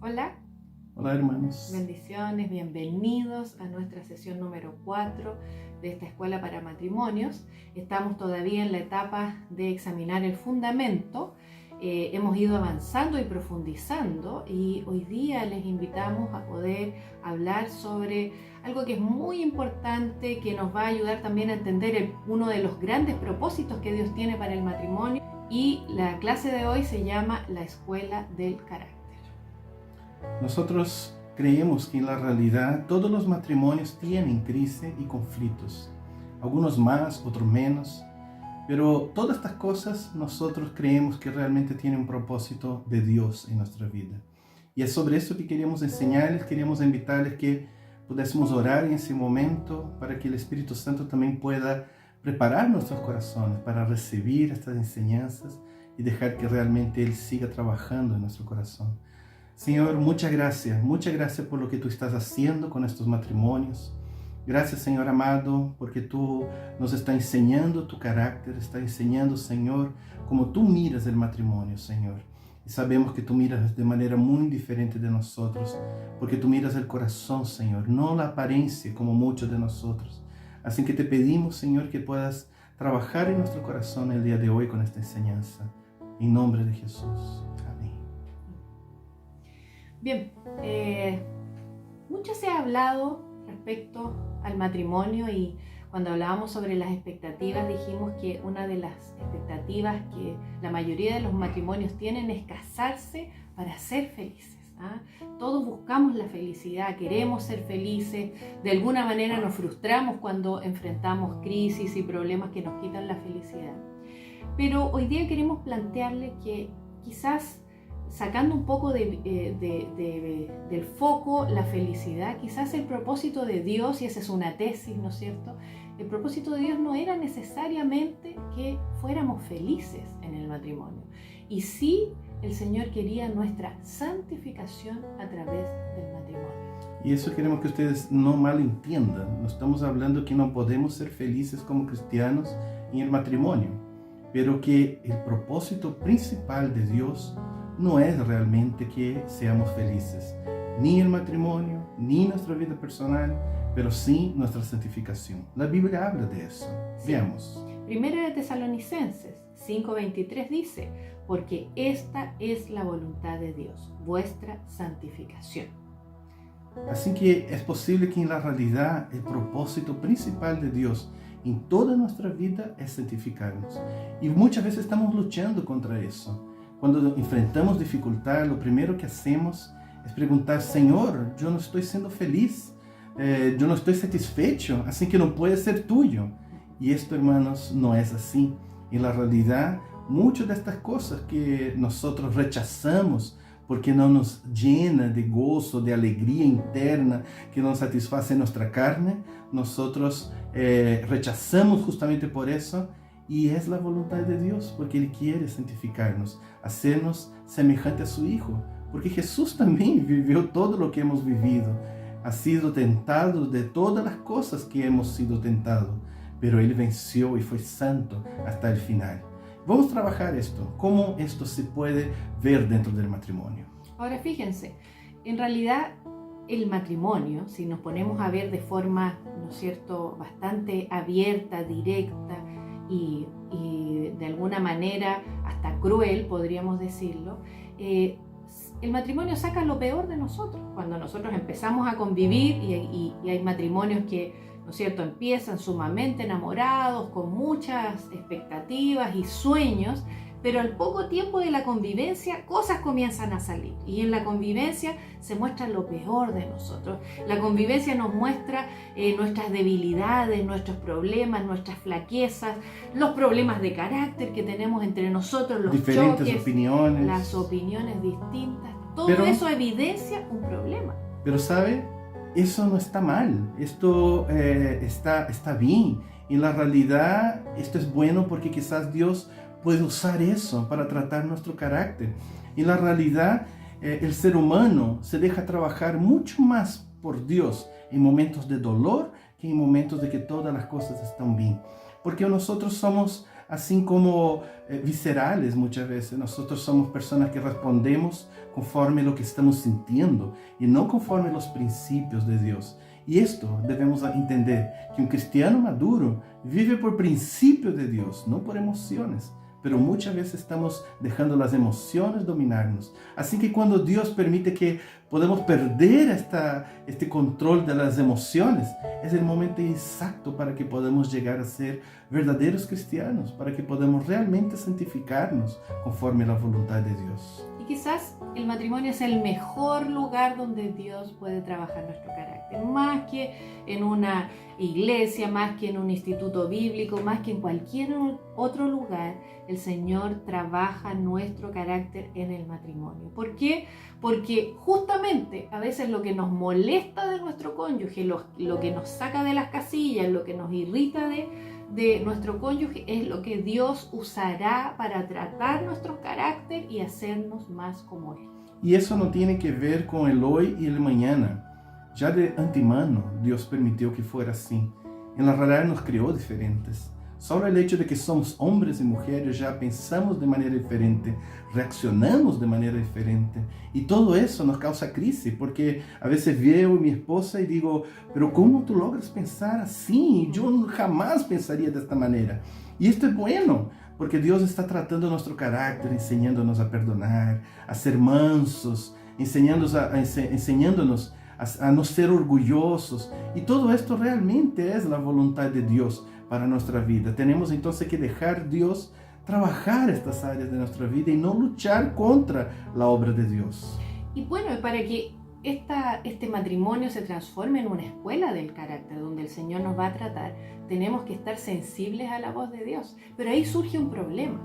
Hola, Hola hermanos. bendiciones, bienvenidos a nuestra sesión número 4 de esta escuela para matrimonios. Estamos todavía en la etapa de examinar el fundamento. Hemos ido avanzando y profundizando y hoy día les invitamos a poder hablar sobre algo que es muy importante, que nos va a ayudar también a entender uno de los grandes propósitos que Dios tiene para el matrimonio, y la clase de hoy se llama la escuela del carácter. Nosotros creemos que en la realidad todos los matrimonios tienen crisis y conflictos, algunos más, otros menos, pero todas estas cosas nosotros creemos que realmente tienen un propósito de Dios en nuestra vida. Y es sobre eso que queremos enseñarles, queremos invitarles que pudiésemos orar en ese momento para que el Espíritu Santo también pueda preparar nuestros corazones para recibir estas enseñanzas y dejar que realmente Él siga trabajando en nuestro corazón. Señor, muchas gracias por lo que tú estás haciendo con estos matrimonios. Gracias, Señor amado, porque tú nos estás enseñando tu carácter, estás enseñando, Señor, cómo tú miras el matrimonio, Señor. Y sabemos que tú miras de manera muy diferente de nosotros, porque tú miras el corazón, Señor, no la apariencia como muchos de nosotros. Así que te pedimos, Señor, que puedas trabajar en nuestro corazón el día de hoy con esta enseñanza. En nombre de Jesús. Amén. Bien, mucho se ha hablado respecto al matrimonio, y cuando hablábamos sobre las expectativas dijimos que una de las expectativas que la mayoría de los matrimonios tienen es casarse para ser felices. Todos buscamos la felicidad, queremos ser felices, de alguna manera nos frustramos cuando enfrentamos crisis y problemas que nos quitan la felicidad. Pero hoy día queremos plantearle que quizás sacando un poco del foco la felicidad, quizás el propósito de Dios, y esa es una tesis, ¿no es cierto? El propósito de Dios no era necesariamente que fuéramos felices en el matrimonio, y sí el Señor quería nuestra santificación a través del matrimonio. Y eso queremos que ustedes no malentiendan. No estamos hablando que no podemos ser felices como cristianos en el matrimonio, pero que el propósito principal de Dios no es realmente que seamos felices, ni el matrimonio, ni nuestra vida personal, pero sí nuestra santificación. La Biblia habla de eso. Sí. Veamos. Primera de Tesalonicenses 5:23 dice: porque esta es la voluntad de Dios, vuestra santificación. Así que es posible que en la realidad el propósito principal de Dios en toda nuestra vida es santificarnos. Y muchas veces estamos luchando contra eso. Cuando enfrentamos dificultad, lo primero que hacemos es preguntar: Señor, yo no estoy siendo feliz, yo no estoy satisfecho, así que no puede ser tuyo. Y esto, hermanos, no es así. En la realidad, muchas de estas cosas que nosotros rechazamos porque no nos llena de gozo, de alegría interna, que no satisface nuestra carne, nosotros rechazamos justamente por eso. Y es la voluntad de Dios, porque Él quiere santificarnos, hacernos semejante a su Hijo. Porque Jesús también vivió todo lo que hemos vivido, ha sido tentado de todas las cosas que hemos sido tentados, pero Él venció y fue santo hasta el final. Vamos a trabajar esto, cómo esto se puede ver dentro del matrimonio. Ahora fíjense, en realidad el matrimonio, si nos ponemos a ver de forma, ¿no es cierto?, bastante abierta, directa, y de alguna manera hasta cruel, podríamos decirlo, el matrimonio saca lo peor de nosotros. Cuando nosotros empezamos a convivir, y hay matrimonios que, ¿no es cierto?, empiezan sumamente enamorados, con muchas expectativas y sueños, pero al poco tiempo de la convivencia cosas comienzan a salir, y en la convivencia se muestra lo peor de nosotros. La convivencia nos muestra nuestras debilidades, nuestros problemas, nuestras flaquezas, los problemas de carácter que tenemos entre nosotros, los diferentes choques, opiniones, las opiniones distintas. Todo pero eso evidencia un problema. Pero ¿sabe? Eso no está mal, esto está bien. En la realidad esto es bueno porque quizás Dios puede usar eso para tratar nuestro carácter. En la realidad el ser humano se deja trabajar mucho más por Dios en momentos de dolor que en momentos de que todas las cosas están bien. Porque nosotros somos así como viscerales muchas veces. Nosotros somos personas que respondemos conforme lo que estamos sintiendo y no conforme los principios de Dios. Y esto debemos entender, que un cristiano maduro vive por principios de Dios, no por emociones. Pero muchas veces estamos dejando las emociones dominarnos. Así que cuando Dios permite que podamos perder este control de las emociones, es el momento exacto para que podamos llegar a ser verdaderos cristianos, para que podamos realmente santificarnos conforme a la voluntad de Dios. Y quizás el matrimonio es el mejor lugar donde Dios puede trabajar nuestro carácter, más que en una iglesia, más que en un instituto bíblico, más que en cualquier otro lugar. El Señor trabaja nuestro carácter en el matrimonio. ¿Por qué? Porque justamente a veces lo que nos molesta de nuestro cónyuge, lo que nos saca de las casillas, lo que nos irrita de nuestro cónyuge, es lo que Dios usará para tratar nuestro carácter y hacernos más como Él. Y eso no tiene que ver con el hoy y el mañana. Ya de antemano Dios permitió que fuera así. En la realidad nos creó diferentes. Solo el hecho de que somos hombres y mujeres ya pensamos de manera diferente, reaccionamos de manera diferente. Y todo eso nos causa crisis, porque a veces veo a mi esposa y digo, pero ¿cómo tú logras pensar así? Yo jamás pensaría de esta manera. Y esto es bueno, porque Dios está tratando nuestro carácter, enseñándonos a perdonar, a ser mansos, enseñándonos a no ser orgullosos. Y todo esto realmente es la voluntad de Dios para nuestra vida. Tenemos entonces que dejar Dios trabajar estas áreas de nuestra vida y no luchar contra la obra de Dios. Y bueno, para que este matrimonio se transforme en una escuela del carácter donde el Señor nos va a tratar, tenemos que estar sensibles a la voz de Dios. Pero ahí surge un problema.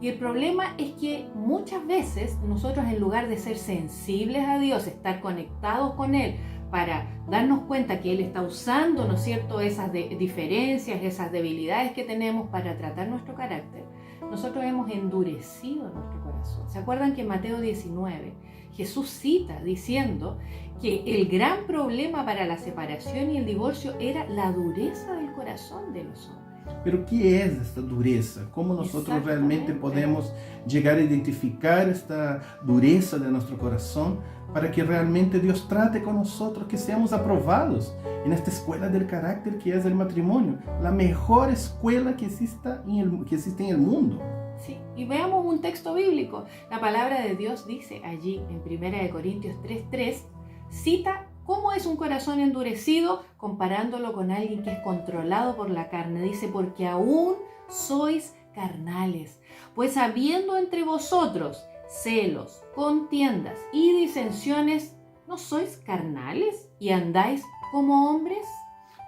Y el problema es que muchas veces nosotros, en lugar de ser sensibles a Dios, estar conectados con Él, para darnos cuenta que Él está usando, ¿no es cierto?, esas diferencias, esas debilidades que tenemos para tratar nuestro carácter, nosotros hemos endurecido nuestro corazón. ¿Se acuerdan que en Mateo 19 Jesús cita diciendo que el gran problema para la separación y el divorcio era la dureza del corazón de los hombres? Pero ¿qué es esta dureza? ¿Cómo nosotros realmente podemos llegar a identificar esta dureza de nuestro corazón para que realmente Dios trate con nosotros, que seamos aprobados en esta escuela del carácter que es el matrimonio, la mejor escuela que existe en el mundo? Sí, y veamos un texto bíblico. La palabra de Dios dice allí en 1 Corintios 3:3, cita cómo es un corazón endurecido comparándolo con alguien que es controlado por la carne. Dice, porque aún sois carnales, pues habiendo entre vosotros celos, contiendas y disensiones, ¿no sois carnales y andáis como hombres?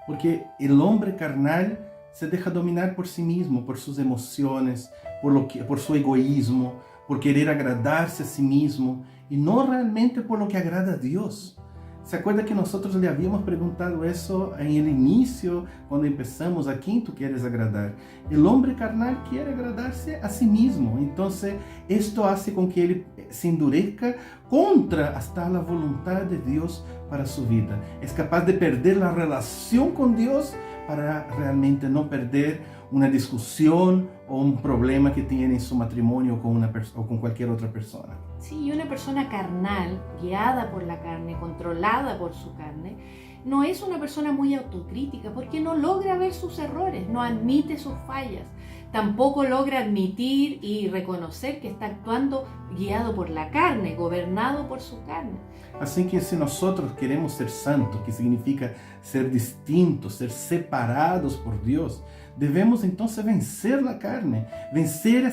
Porque el hombre carnal se deja dominar por sí mismo, por sus emociones, por su egoísmo, por querer agradarse a sí mismo y no realmente por lo que agrada a Dios. ¿Se acuerda que nosotros le habíamos preguntado eso en el inicio, cuando empezamos? ¿A quién tú quieres agradar? El hombre carnal quiere agradarse a sí mismo. Entonces, esto hace con que él se endurezca contra hasta la voluntad de Dios para su vida. Es capaz de perder la relación con Dios para realmente no perder una discusión o un problema que tiene en su matrimonio o con cualquier otra persona. Sí, y una persona carnal, guiada por la carne, controlada por su carne, no es una persona muy autocrítica porque no logra ver sus errores, no admite sus fallas, tampoco logra admitir y reconocer que está actuando guiado por la carne, gobernado por su carne. Así que si nosotros queremos ser santos, que significa ser distintos, ser separados por Dios, debemos entonces vencer la carne, vencer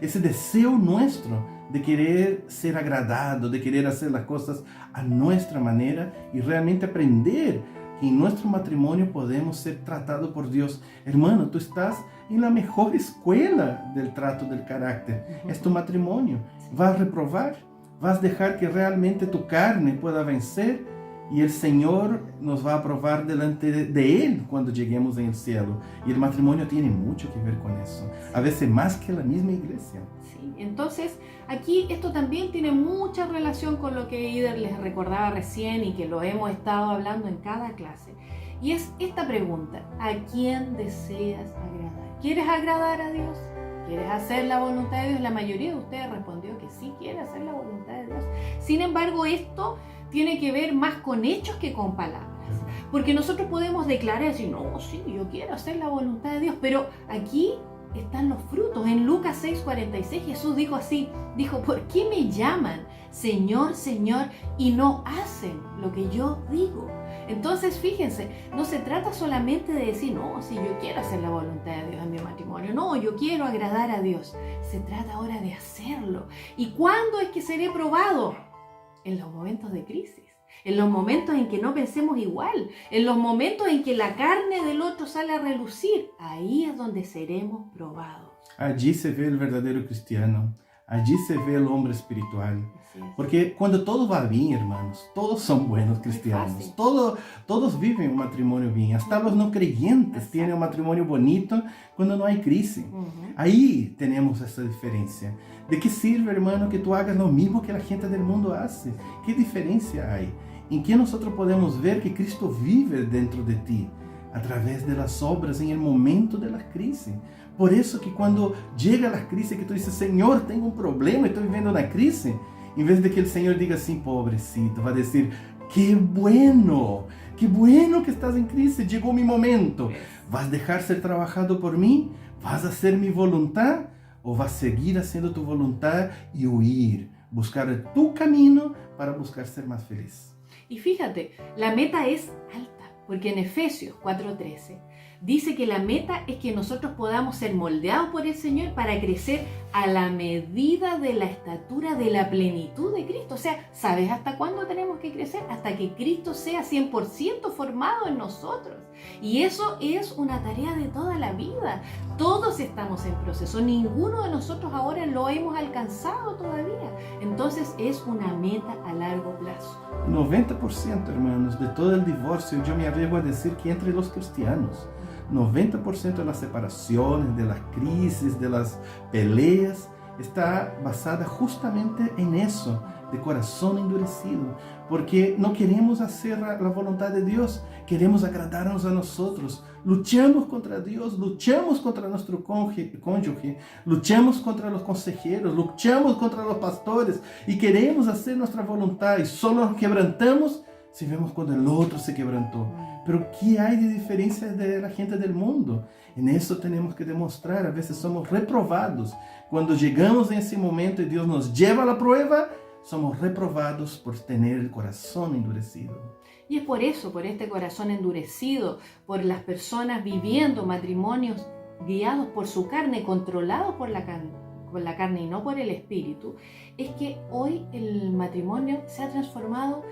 ese deseo nuestro de querer ser agradado, de querer hacer las cosas a nuestra manera y realmente aprender que en nuestro matrimonio podemos ser tratados por Dios. Hermano, tú estás en la mejor escuela del trato del carácter. Es tu matrimonio. ¿Vas a reprobar? ¿Vas a dejar que realmente tu carne pueda vencer? Y el Señor nos va a aprobar delante de Él cuando lleguemos en el cielo. Y el matrimonio tiene mucho que ver con eso. A veces más que la misma iglesia. Sí, entonces aquí esto también tiene mucha relación con lo que Ider les recordaba recién y que lo hemos estado hablando en cada clase. Y es esta pregunta: ¿a quién deseas agradar? ¿Quieres agradar a Dios? quieres hacer la voluntad de Dios? La mayoría de ustedes respondió que sí quiere hacer la voluntad de Dios. Sin embargo, esto tiene que ver más con hechos que con palabras. Porque nosotros podemos declarar y decir, no, sí, yo quiero hacer la voluntad de Dios, pero aquí están los frutos. En Lucas 6:46 Jesús dijo así, dijo, ¿por qué me llaman Señor, Señor y no hacen lo que yo digo? Entonces, fíjense, no se trata solamente de decir, no, si yo quiero hacer la voluntad de Dios en mi matrimonio, no, yo quiero agradar a Dios. Se trata ahora de hacerlo. ¿Y cuándo es que seré probado? En los momentos de crisis, en los momentos en que no pensemos igual, en los momentos en que la carne del otro sale a relucir. Ahí es donde seremos probados. Allí se ve el verdadero cristiano. Allí se ve el hombre espiritual. Porque cuando todo va bien, hermanos, todos son buenos cristianos. Todos viven un matrimonio bien. Hasta los no creyentes tienen un matrimonio bonito cuando no hay crisis. Ahí tenemos esa diferencia. ¿De qué sirve, hermano, que tú hagas lo mismo que la gente del mundo hace? ¿Qué diferencia hay? ¿En qué nosotros podemos ver que Cristo vive dentro de ti? A través de las obras en el momento de la crisis. Por eso que cuando llega la crisis que tú dices, Señor, tengo un problema, estoy viviendo una crisis, en vez de que el Señor diga así, pobrecito, va a decir, qué bueno que estás en crisis, llegó mi momento. ¿Vas a dejar ser trabajado por mí? ¿Vas a hacer mi voluntad? ¿O vas a seguir haciendo tu voluntad y huir? Buscar tu camino para buscar ser más feliz. Y fíjate, la meta es alta, porque en Efesios 4:13 dice que la meta es que nosotros podamos ser moldeados por el Señor para crecer a la medida de la estatura de la plenitud de Cristo. O sea, ¿sabes hasta cuándo tenemos que crecer? Hasta que Cristo sea 100% formado en nosotros. Y eso es una tarea de toda la vida. Todos estamos en proceso. Ninguno de nosotros ahora lo hemos alcanzado todavía. Entonces es una meta a largo plazo. 90%, hermanos, de todo el divorcio, yo me arriesgo a decir que entre los cristianos, 90% de las separaciones, de las crisis, de las peleas, está basada justamente en eso, de corazón endurecido, porque no queremos hacer la voluntad de Dios, queremos agradarnos a nosotros, luchamos contra Dios, luchamos contra nuestro cónyuge, luchamos contra los consejeros, luchamos contra los pastores y queremos hacer nuestra voluntad y solo nos quebrantamos si vemos cuando el otro se quebrantó. Pero ¿qué hay de diferencia de la gente del mundo? En eso tenemos que demostrar. A veces somos reprobados. Cuando llegamos en ese momento y Dios nos lleva a la prueba, somos reprobados por tener el corazón endurecido. Y es por eso, por este corazón endurecido, por las personas viviendo matrimonios guiados por su carne, controlados por la carne y no por el espíritu, es que hoy el matrimonio se ha transformado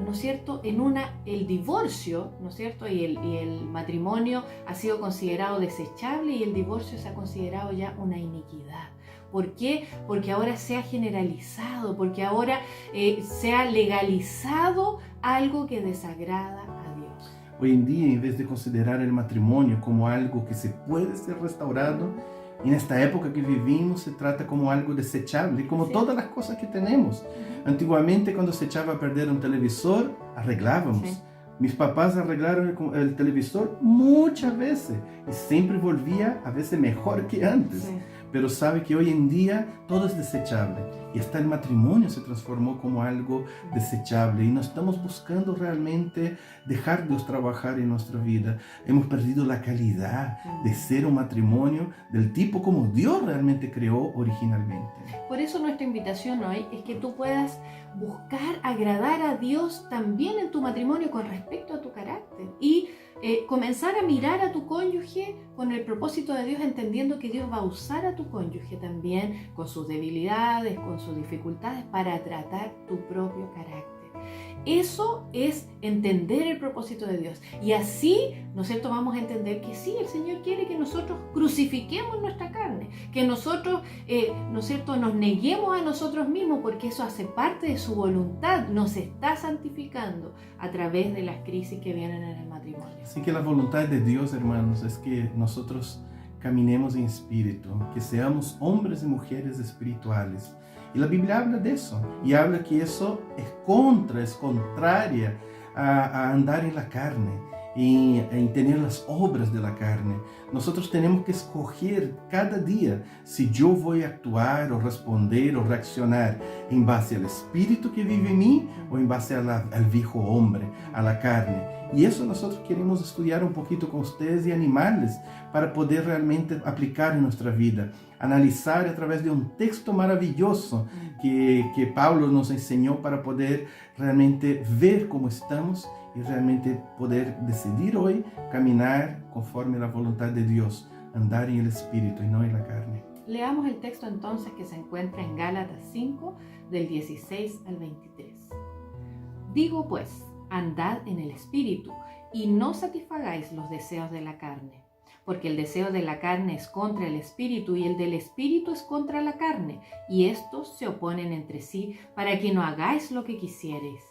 ¿no es cierto?, el divorcio, ¿no es cierto?, y el matrimonio ha sido considerado desechable y el divorcio se ha considerado ya una iniquidad. ¿Por qué? Porque ahora se ha generalizado, porque ahora se ha legalizado algo que desagrada a Dios. Hoy en día, en vez de considerar el matrimonio como algo que se puede ser restaurado, en esta época que vivimos se trata como algo desechable, como todas las cosas que tenemos. Antiguamente, cuando se echaba a perder un televisor, arreglábamos. Mis papás arreglaron el televisor muchas veces y siempre volvía a veces mejor que antes. Pero sabe que hoy en día todo es desechable y hasta el matrimonio se transformó como algo desechable y no estamos buscando realmente dejar Dios trabajar en nuestra vida. Hemos perdido la calidad de ser un matrimonio del tipo como Dios realmente creó originalmente. Por eso nuestra invitación hoy es que tú puedas buscar agradar a Dios también en tu matrimonio con respecto a tu carácter y comenzar a mirar a tu cónyuge con el propósito de Dios, entendiendo que Dios va a usar a tu cónyuge también con sus debilidades, con sus dificultades para tratar tu propio carácter. Eso es entender el propósito de Dios. Y así, ¿no es cierto?, vamos a entender que sí, el Señor quiere que nosotros crucifiquemos nuestra carne, que nosotros, ¿no es cierto?, nos neguemos a nosotros mismos, porque eso hace parte de su voluntad, nos está santificando a través de las crisis que vienen en el matrimonio. Así que la voluntad de Dios, hermanos, es que nosotros caminemos en espíritu, que seamos hombres y mujeres espirituales. Y la Biblia habla de eso, y habla que eso es contraria a andar en la carne. en tener las obras de la carne. Nosotros tenemos que escoger cada día si yo voy a actuar o responder o reaccionar en base al espíritu que vive en mí o en base al viejo hombre, a la carne. Y eso nosotros queremos estudiar un poquito con ustedes y animarles para poder realmente aplicar en nuestra vida, analizar a través de un texto maravilloso que Pablo nos enseñó para poder realmente ver cómo estamos y realmente poder decidir hoy caminar conforme la voluntad de Dios, andar en el Espíritu y no en la carne. Leamos el texto entonces que se encuentra en Gálatas 5, del 16 al 23. Digo pues, andad en el Espíritu y no satisfagáis los deseos de la carne, porque el deseo de la carne es contra el Espíritu y el del Espíritu es contra la carne, y estos se oponen entre sí para que no hagáis lo que quisiereis.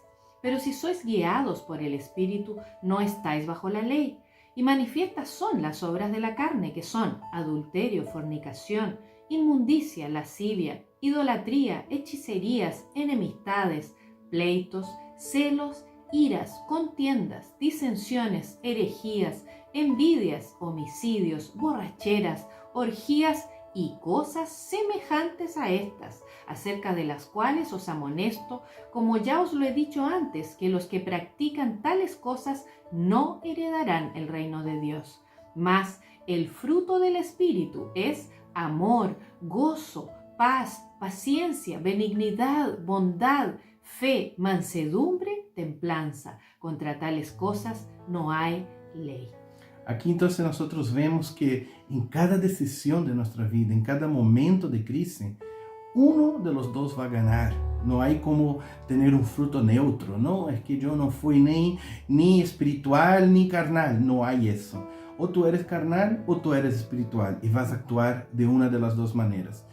Pero si sois guiados por el Espíritu, no estáis bajo la ley. Y manifiestas son las obras de la carne, que son adulterio, fornicación, inmundicia, lascivia, idolatría, hechicerías, enemistades, pleitos, celos, iras, contiendas, disensiones, herejías, envidias, homicidios, borracheras, orgías y cosas semejantes a estas, acerca de las cuales os amonesto, como ya os lo he dicho antes, que los que practican tales cosas no heredarán el reino de Dios. Mas el fruto del Espíritu es amor, gozo, paz, paciencia, benignidad, bondad, fe, mansedumbre, templanza. Contra tales cosas no hay ley. Aquí entonces nosotros vemos que en cada decisión de nuestra vida, en cada momento de crisis, uno de los dos va a ganar. No hay como tener un fruto neutro, no, es que yo no fui ni espiritual ni carnal, no hay eso. O tú eres carnal o tú eres espiritual y vas a actuar de una de las dos maneras.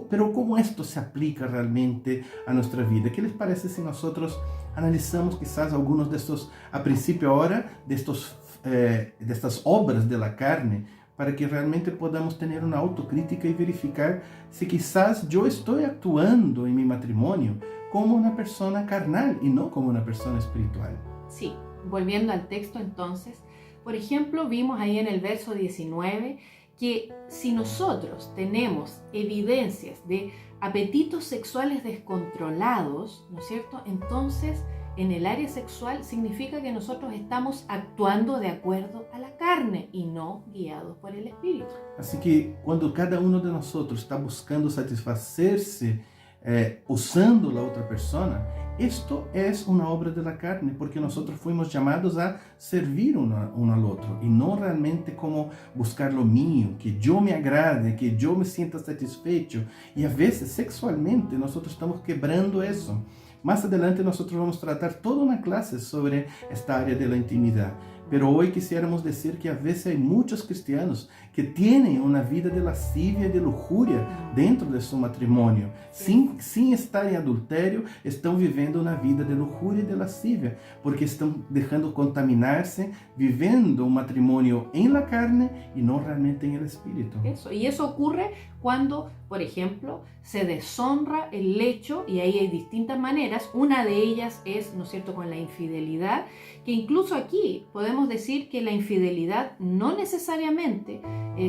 Pero ¿cómo esto se aplica realmente a nuestra vida? ¿Qué les parece si nosotros analizamos quizás algunos de estos, a principio ahora, de estas obras de la carne, para que realmente podamos tener una autocrítica y verificar si quizás yo estoy actuando en mi matrimonio como una persona carnal y no como una persona espiritual? Sí, volviendo al texto entonces, por ejemplo, vimos ahí en el verso 19 que si nosotros tenemos evidencias de apetitos sexuales descontrolados, ¿no es cierto? Entonces, en el área sexual significa que nosotros estamos actuando de acuerdo a la carne y no guiados por el Espíritu. Así que cuando cada uno de nosotros está buscando satisfacerse usando la otra persona, esto es una obra de la carne, porque nosotros fuimos llamados a servir uno al otro y no realmente como buscar lo mío, que yo me agrade, que yo me sienta satisfecho. Y a veces sexualmente nosotros estamos quebrando eso. Más adelante nosotros vamos a tratar toda una clase sobre esta área de la intimidad. Pero hoy quisiéramos decir que a veces hay muchos cristianos que tienen una vida de lascivia y de lujuria dentro de su matrimonio. Sin estar en adulterio, están viviendo una vida de lujuria y de lascivia, porque están dejando contaminarse, viviendo un matrimonio en la carne y no realmente en el espíritu. Y eso ocurre cuando, por ejemplo, se deshonra el lecho, y ahí hay distintas maneras. Una de ellas es, ¿no es cierto?, con la infidelidad, que incluso aquí podemos decir que la infidelidad no necesariamente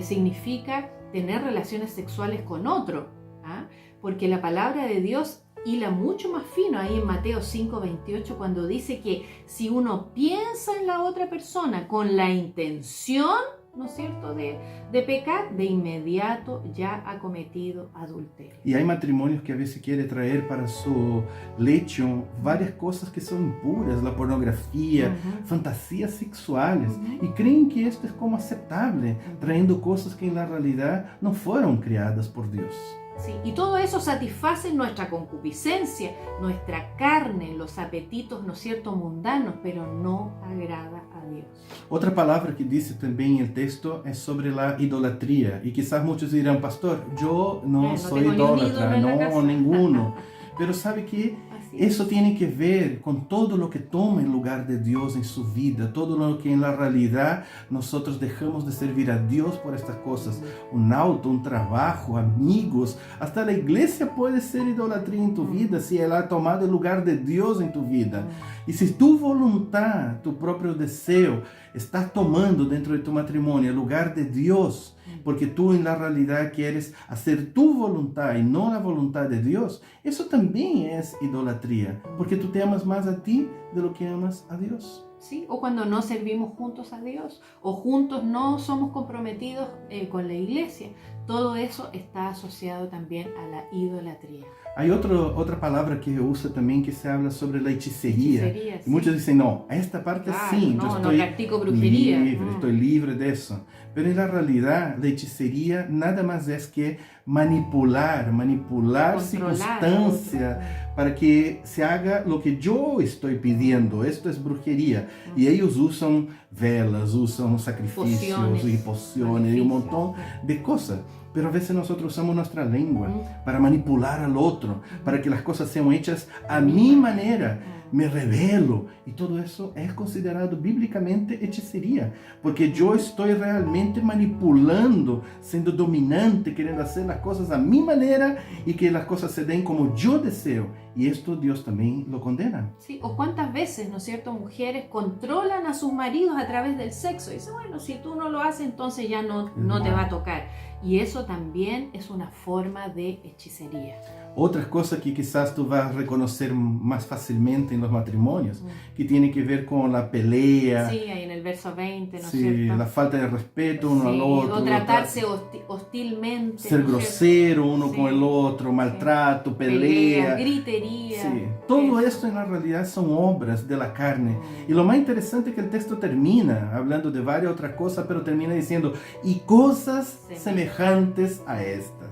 significa tener relaciones sexuales con otro, ¿ah? Porque la palabra de Dios hila mucho más fino ahí en Mateo 5:28, cuando dice que si uno piensa en la otra persona con la intención, ¿no es cierto?, de pecar, de inmediato ya ha cometido adulterio. Y hay matrimonios que a veces quieren traer para su lecho varias cosas que son impuras, la pornografía, fantasías sexuales, y creen que esto es como aceptable, trayendo cosas que en la realidad no fueron creadas por Dios. Sí, y todo eso satisface nuestra concupiscencia, nuestra carne, los apetitos, ¿no es cierto?, mundanos, pero no agrada a Dios. Otra palabra que dice también el texto es sobre la idolatría. Y quizás muchos dirán, pastor, yo no soy idólatra, no, ninguno. Pero sabe que Así es. Eso tiene que ver con todo lo que toma el lugar de Dios en su vida, todo lo que en la realidad nosotros dejamos de servir a Dios por estas cosas. Un auto, un trabajo, amigos, hasta la iglesia puede ser idolatría en tu vida si Él ha tomado el lugar de Dios en tu vida. Y si tu voluntad, tu propio deseo, estás tomando dentro de tu matrimonio el lugar de Dios, porque tú en la realidad quieres hacer tu voluntad y no la voluntad de Dios, eso también es idolatría, porque tú te amas más a ti de lo que amas a Dios. ¿Sí? O cuando no servimos juntos a Dios, o juntos no somos comprometidos con la iglesia. Todo eso está asociado también a la idolatría. Hay otra palabra que usa también que se habla sobre la hechicería. Hechicería, Y sí. muchos dicen, no, esta parte Claro, sí, no, yo no estoy practico brujería. estoy libre de eso. Pero en la realidad, la hechicería nada más es que manipular Controlar. circunstancias para que se haga lo que yo estoy pidiendo. Esto es brujería. Y ellos usan velas, usan sacrificios y pociones y un montón de cosas. Pero a veces nosotros usamos nuestra lengua para manipular al otro, para que las cosas sean hechas a mi manera. Me revelo. Y todo eso es considerado bíblicamente hechicería, porque yo estoy realmente manipulando, siendo dominante, queriendo hacer las cosas a mi manera y que las cosas se den como yo deseo. Y esto Dios también lo condena. Sí, o cuántas veces, ¿no es cierto?, mujeres controlan a sus maridos a través del sexo. Y dicen, bueno, si tú no lo haces, entonces ya no te va a tocar. Y eso también es una forma de hechicería. Otra cosa que quizás tú vas a reconocer más fácilmente en los matrimonios, que tiene que ver con la pelea. Sí, ahí en el verso 20, ¿no es Sí, cierto? la falta de respeto uno al otro. O tratarse hostilmente. Ser ¿no es grosero cierto? uno Sí. con el otro, maltrato, pelea. Gritería. Sí. Todo esto en la realidad son obras de la carne. Y lo más interesante es que el texto termina hablando de varias otras cosas, pero termina diciendo, y cosas semejantes a estas.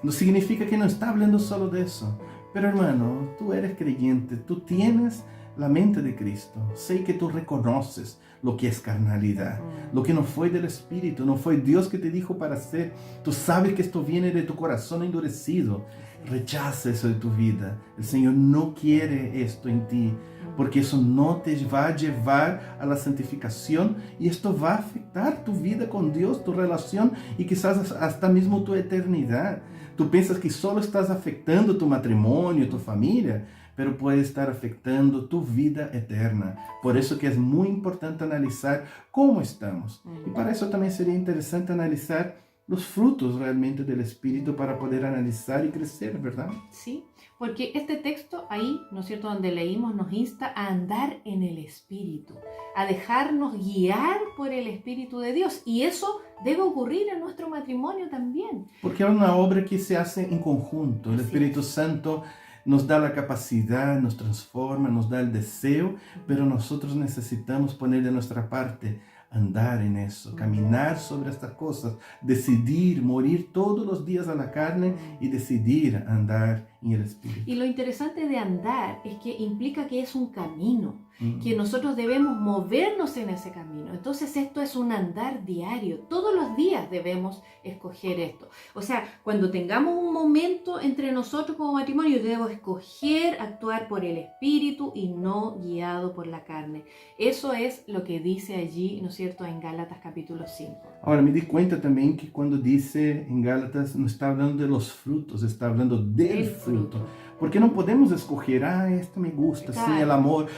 No significa que no está hablando solo de eso. Pero hermano, tú eres creyente, tú tienes la mente de Cristo. Sé que tú reconoces lo que es carnalidad, lo que no fue del Espíritu, no fue Dios que te dijo para hacer. Tú sabes que esto viene de tu corazón endurecido. Rechaza eso de tu vida. El Señor no quiere esto en ti, porque eso no te va a llevar a la santificación y esto va a afectar tu vida con Dios, tu relación y quizás hasta mismo tu eternidad. Tú piensas que solo estás afectando tu matrimonio, tu familia, pero puede estar afectando tu vida eterna. Por eso que es muy importante analizar cómo estamos. Y para eso también sería interesante analizar los frutos realmente del Espíritu para poder analizar y crecer, ¿verdad? Sí, porque este texto ahí, ¿no es cierto?, donde leímos, nos insta a andar en el Espíritu, a dejarnos guiar por el Espíritu de Dios. Y eso debe ocurrir en nuestro matrimonio también. Porque es una obra que se hace en conjunto. El Espíritu Santo nos da la capacidad, nos transforma, nos da el deseo, pero nosotros necesitamos poner de nuestra parte, andar en eso, caminar sobre estas cosas, decidir morir todos los días a la carne y decidir andar en el Espíritu. Y lo interesante de andar es que implica que es un camino, que nosotros debemos movernos en ese camino. Entonces esto es un andar diario. Todos los días debemos escoger esto. O sea, cuando tengamos un momento entre nosotros como matrimonio, debemos escoger actuar por el Espíritu y no guiado por la carne. Eso es lo que dice allí, ¿no es cierto?, en Gálatas capítulo 5. Ahora, me di cuenta también que cuando dice en Gálatas, no está hablando de los frutos, está hablando del fruto. Porque no podemos escoger, esto me gusta, claro. Sí, el amor,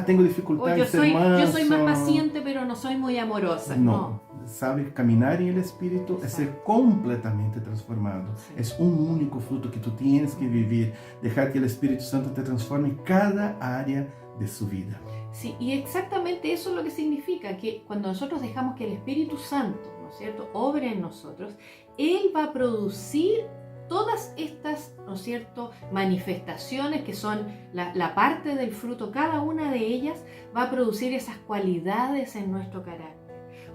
tengo dificultad en ser manso. Yo soy más paciente, pero no soy muy amorosa. No. Sabe, caminar en el Espíritu es ser completamente transformado. Sí. Es un único fruto que tú tienes que vivir, dejar que el Espíritu Santo te transforme en cada área de su vida. Sí, y exactamente eso es lo que significa, que cuando nosotros dejamos que el Espíritu Santo, ¿no es cierto?, obre en nosotros, Él va a producir todas estas, ¿no es cierto?, manifestaciones que son la parte del fruto. Cada una de ellas va a producir esas cualidades en nuestro carácter.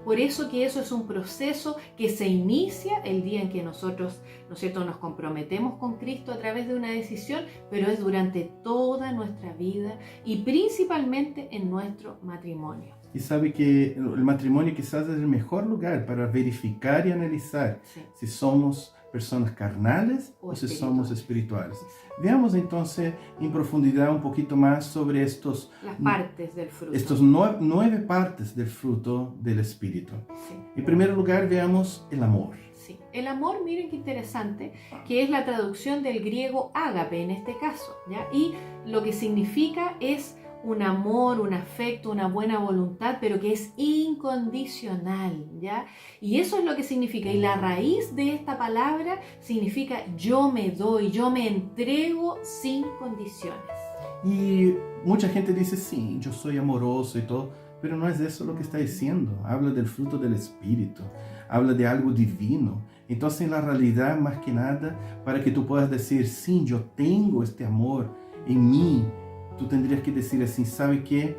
Por eso que eso es un proceso que se inicia el día en que nosotros, ¿no es cierto?, nos comprometemos con Cristo a través de una decisión, pero es durante toda nuestra vida y principalmente en nuestro matrimonio. Y sabe que el matrimonio quizás es el mejor lugar para verificar y analizar si somos personas carnales o si somos espirituales. Veamos entonces en profundidad un poquito más sobre las partes del fruto. Estos 9 partes del fruto del Espíritu. Sí. En primer lugar, veamos el amor. Sí. El amor, miren qué interesante, que es la traducción del griego ágape en este caso, ¿ya? Y lo que significa es un amor, un afecto, una buena voluntad, pero que es incondicional, ¿ya? Y eso es lo que significa. Y la raíz de esta palabra significa yo me doy, yo me entrego sin condiciones. Y mucha gente dice, sí, yo soy amoroso y todo, pero no es eso lo que está diciendo. Habla del fruto del Espíritu, habla de algo divino. Entonces, en la realidad, más que nada, para que tú puedas decir, sí, yo tengo este amor en mí, tú tendrías que decir así, ¿sabe qué?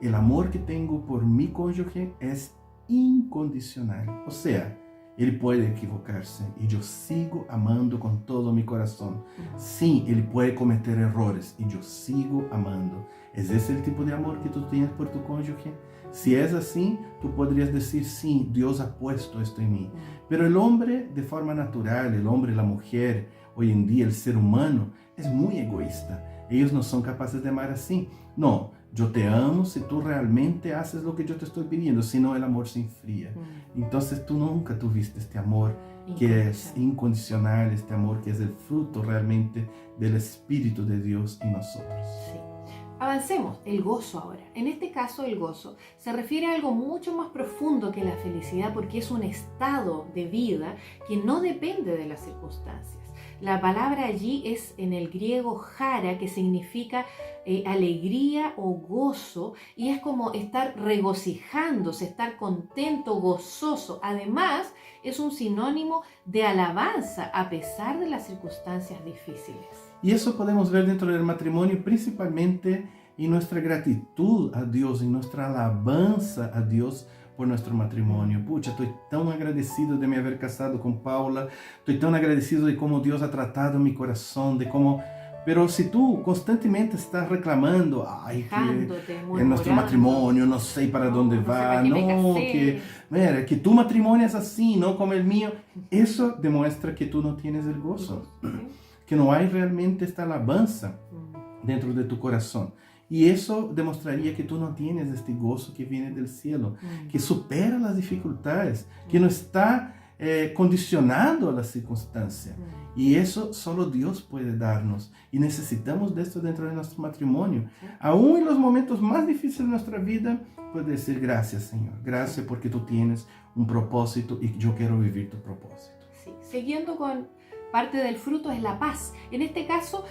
El amor que tengo por mi cónyuge es incondicional. O sea, él puede equivocarse y yo sigo amando con todo mi corazón. Sí, él puede cometer errores y yo sigo amando. ¿Es ese el tipo de amor que tú tienes por tu cónyuge? Si es así, tú podrías decir, sí, Dios ha puesto esto en mí. Pero el hombre, de forma natural, el hombre, la mujer, hoy en día el ser humano, es muy egoísta. Ellos no son capaces de amar así. No, yo te amo si tú realmente haces lo que yo te estoy pidiendo, si no el amor se enfría. Entonces tú nunca tuviste este amor que es incondicional, este amor que es el fruto realmente del Espíritu de Dios en nosotros. Sí. Avancemos, el gozo ahora. En este caso, el gozo se refiere a algo mucho más profundo que la felicidad porque es un estado de vida que no depende de las circunstancias. La palabra allí es en el griego jara, que significa alegría o gozo, y es como estar regocijándose, estar contento, gozoso. Además, es un sinónimo de alabanza a pesar de las circunstancias difíciles. Y eso podemos ver dentro del matrimonio, principalmente en nuestra gratitud a Dios, en nuestra alabanza a Dios por nuestro matrimonio. Pucha, estoy tan agradecido de me haber casado con Paula, estoy tan agradecido de cómo Dios ha tratado mi corazón, de cómo... Pero si tú constantemente estás reclamando, ay, que en nuestro matrimonio no sé para dónde va, no, que tu matrimonio es así, no como el mío, eso demuestra que tú no tienes el gozo, que no hay realmente esta alabanza dentro de tu corazón. Y eso demostraría que tú no tienes este gozo que viene del cielo, que supera las dificultades, que no está condicionado a las circunstancias. Y eso solo Dios puede darnos. Y necesitamos de esto dentro de nuestro matrimonio. Aún en los momentos más difíciles de nuestra vida, puedes decir gracias, Señor. Gracias porque tú tienes un propósito y yo quiero vivir tu propósito. Sí. Siguiendo con parte del fruto es la paz. En este caso,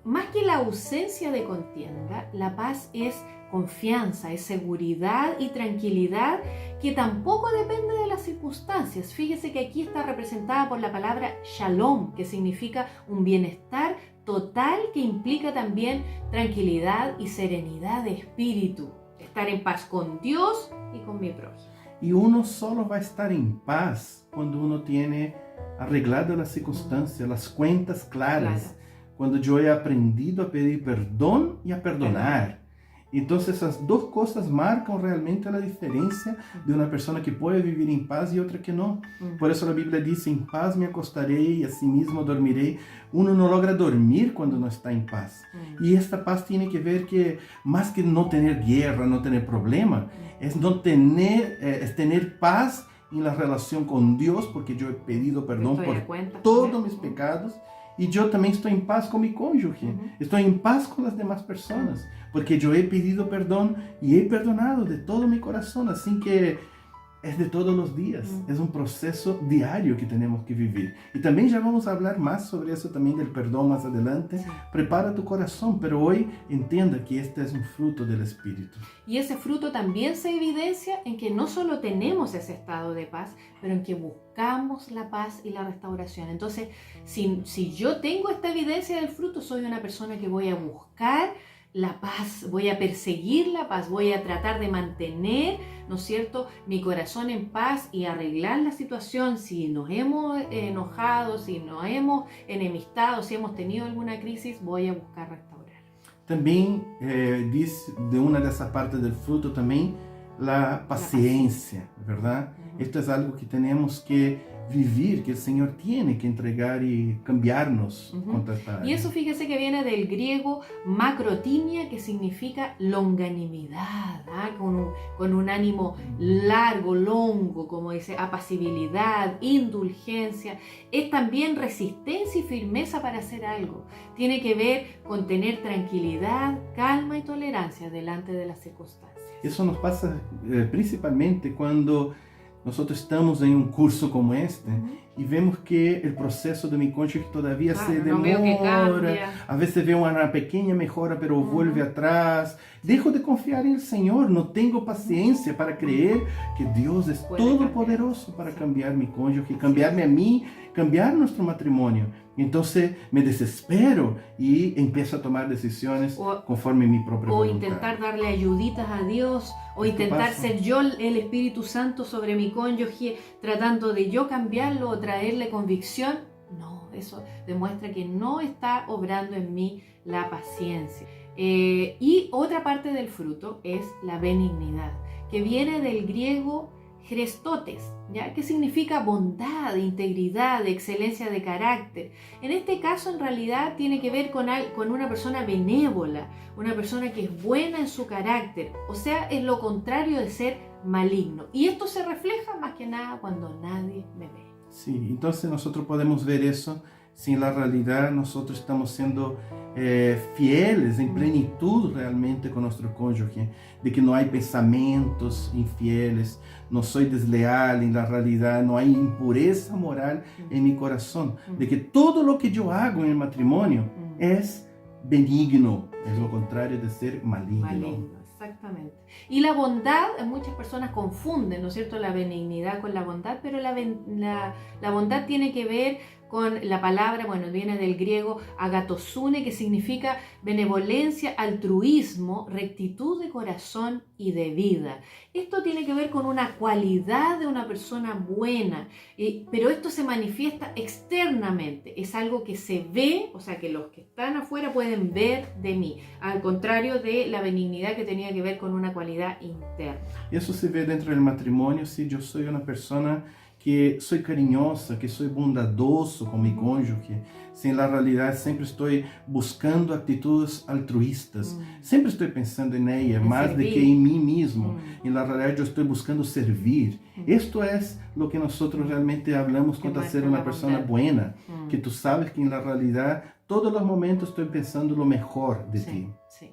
más que la ausencia de contienda, la paz es confianza, es seguridad y tranquilidad que tampoco depende de las circunstancias. Fíjese que aquí está representada por la palabra shalom, que significa un bienestar total que implica también tranquilidad y serenidad de espíritu. Estar en paz con Dios y con mi prójimo. Y uno solo va a estar en paz cuando uno tiene arreglado las circunstancias, las cuentas claras, cuando yo he aprendido a pedir perdón y a perdonar. Entonces esas dos cosas marcan realmente la diferencia de una persona que puede vivir en paz y otra que no. Por eso la Biblia dice, en paz me acostaré y asimismo dormiré. Uno no logra dormir cuando no está en paz. Y esta paz tiene que ver que más que no tener guerra, no tener problema, es tener paz en la relación con Dios, porque yo he pedido perdón por todos mis pecados. Y yo también estoy en paz con mi cónyuge, estoy en paz con las demás personas, porque yo he pedido perdón y he perdonado de todo mi corazón, así que es de todos los días, es un proceso diario que tenemos que vivir. Y también ya vamos a hablar más sobre eso también del perdón más adelante. Prepara tu corazón, pero hoy entienda que este es un fruto del Espíritu. Y ese fruto también se evidencia en que no solo tenemos ese estado de paz, pero en que buscamos la paz y la restauración. Entonces, si yo tengo esta evidencia del fruto, soy una persona que voy a buscar la paz, voy a perseguir la paz, voy a tratar de mantener, ¿no es cierto?, mi corazón en paz y arreglar la situación. Si nos hemos enojado, si nos hemos enemistado, si hemos tenido alguna crisis, voy a buscar restaurar. También dice de una de esas partes del fruto también la paciencia, ¿verdad? Esto es algo que tenemos que vivir, que el Señor tiene que entregar y cambiarnos contra esta área. Y eso fíjese que viene del griego macrotimia, que significa longanimidad, con un ánimo largo, longo, como dice, apacibilidad, indulgencia. Es también resistencia y firmeza para hacer algo. Tiene que ver con tener tranquilidad, calma y tolerancia delante de las circunstancias. Eso nos pasa principalmente cuando nosotros estamos en un curso como este y vemos que el proceso de mi cónyuge todavía se demora, a veces veo una pequeña mejora pero vuelve atrás, dejo de confiar en el Señor, no tengo paciencia para creer que Dios es todopoderoso para cambiar mi cónyuge, cambiarme a mí, cambiar nuestro matrimonio. Entonces me desespero y empiezo a tomar decisiones conforme mi propia voluntad. O intentar darle ayuditas a Dios, o intentar ser yo el Espíritu Santo sobre mi cónyuge, tratando de yo cambiarlo o traerle convicción. No, eso demuestra que no está obrando en mí la paciencia. Y otra parte del fruto es la benignidad, que viene del griego Christotes, ¿ya? Que significa bondad, integridad, excelencia de carácter. En este caso, en realidad, tiene que ver con una persona benévola, una persona que es buena en su carácter, o sea, es lo contrario de ser maligno. Y esto se refleja más que nada cuando nadie me ve. Sí, entonces nosotros podemos ver eso si en la realidad nosotros estamos siendo fieles en plenitud realmente con nuestro cónyuge, de que no hay pensamientos infieles, no soy desleal en la realidad, no hay impureza moral en mi corazón, de que todo lo que yo hago en el matrimonio es benigno, es lo contrario de ser maligno. Exactamente. Y la bondad, muchas personas confunden, ¿no es cierto?, la benignidad con la bondad, pero la bondad tiene que ver con la palabra, bueno, viene del griego agatosune, que significa benevolencia, altruismo, rectitud de corazón y de vida. Esto tiene que ver con una cualidad de una persona buena, pero esto se manifiesta externamente, es algo que se ve, o sea, que los que están afuera pueden ver de mí, al contrario de la benignidad que tenía que ver con una cualidad interna. Eso se ve dentro del matrimonio si yo soy una persona que soy cariñosa, que soy bondadoso con mi cónyuge, si en la realidad siempre estoy buscando actitudes altruistas, siempre estoy pensando en ella más de que en mí mismo, en la realidad yo estoy buscando servir. Esto es lo que nosotros realmente hablamos contra ser una persona buena, que tú sabes que en la realidad todos los momentos estoy pensando lo mejor de ti. Sí.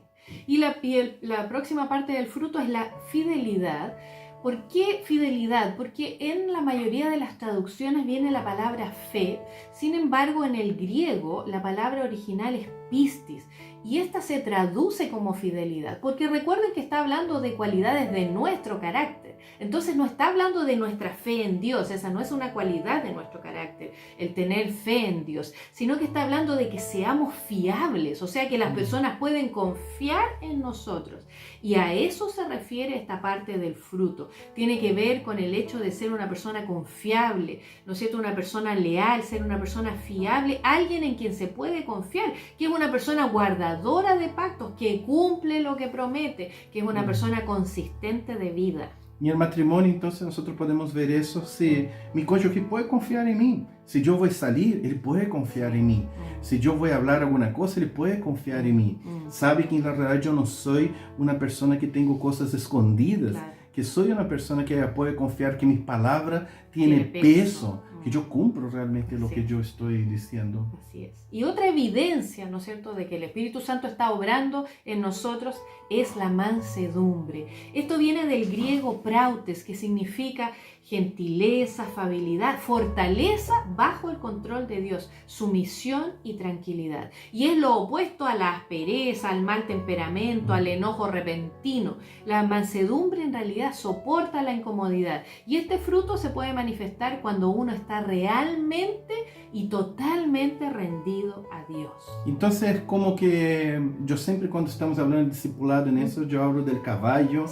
Y la próxima parte del fruto es la fidelidad. ¿Por qué fidelidad? Porque en la mayoría de las traducciones viene la palabra fe, sin embargo en el griego la palabra original es pistis y esta se traduce como fidelidad, porque recuerden que está hablando de cualidades de nuestro carácter, entonces no está hablando de nuestra fe en Dios, esa no es una cualidad de nuestro carácter, el tener fe en Dios, sino que está hablando de que seamos fiables, o sea que las personas pueden confiar en nosotros y a eso se refiere esta parte del fruto. Tiene que ver con el hecho de ser una persona confiable, ¿no es cierto? Una persona leal, ser una persona fiable, alguien en quien se puede confiar, que es una persona guardadora de pactos, que cumple lo que promete, que es una persona consistente de vida. En el matrimonio, entonces, nosotros podemos ver eso si mi cónyuge puede confiar en mí. Si yo voy a salir, él puede confiar en mí. Si yo voy a hablar alguna cosa, él puede confiar en mí. Sabe que en la realidad yo no soy una persona que tengo cosas escondidas. Claro. Que soy una persona que puede confiar que mis palabras tienen peso, que yo cumplo realmente lo que yo estoy diciendo. Así es. Y otra evidencia, ¿no es cierto?, de que el Espíritu Santo está obrando en nosotros es la mansedumbre. Esto viene del griego prautes, que significa gentileza, afabilidad, fortaleza bajo el control de Dios, sumisión y tranquilidad. Y es lo opuesto a la aspereza, al mal temperamento, al enojo repentino. La mansedumbre en realidad soporta la incomodidad. Y este fruto se puede manifestar cuando uno está realmente y totalmente rendido a Dios. Entonces, como que yo siempre cuando estamos hablando de discipulado en eso, yo hablo del caballo,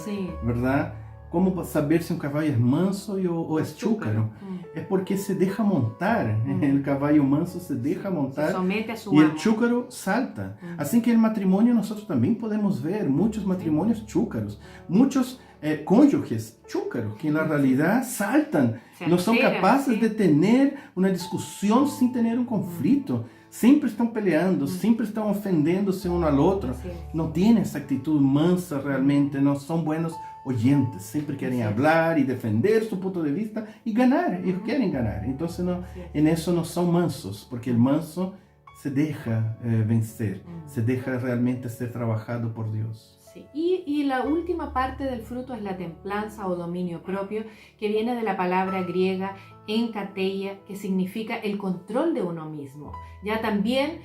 ¿verdad? ¿Cómo saber si un caballo es manso o es chúcaro? Es porque se deja montar. El caballo manso se deja montar y el chúcaro salta. Así que en el matrimonio nosotros también podemos ver muchos matrimonios chúcaros, muchos cónyuges chúcaros que en la realidad saltan, no son capaces de tener una discusión sin tener un conflicto. Siempre están peleando, siempre están ofendiéndose uno al otro. No tienen esa actitud mansa realmente, no son buenos oyentes. Siempre quieren hablar y defender su punto de vista y ganar. Ellos quieren ganar. Entonces en eso no son mansos, porque el manso se deja vencer, se deja realmente ser trabajado por Dios. Sí. Y la última parte del fruto es la templanza o dominio propio, que viene de la palabra griega enkateia, que significa el control de uno mismo. Ya también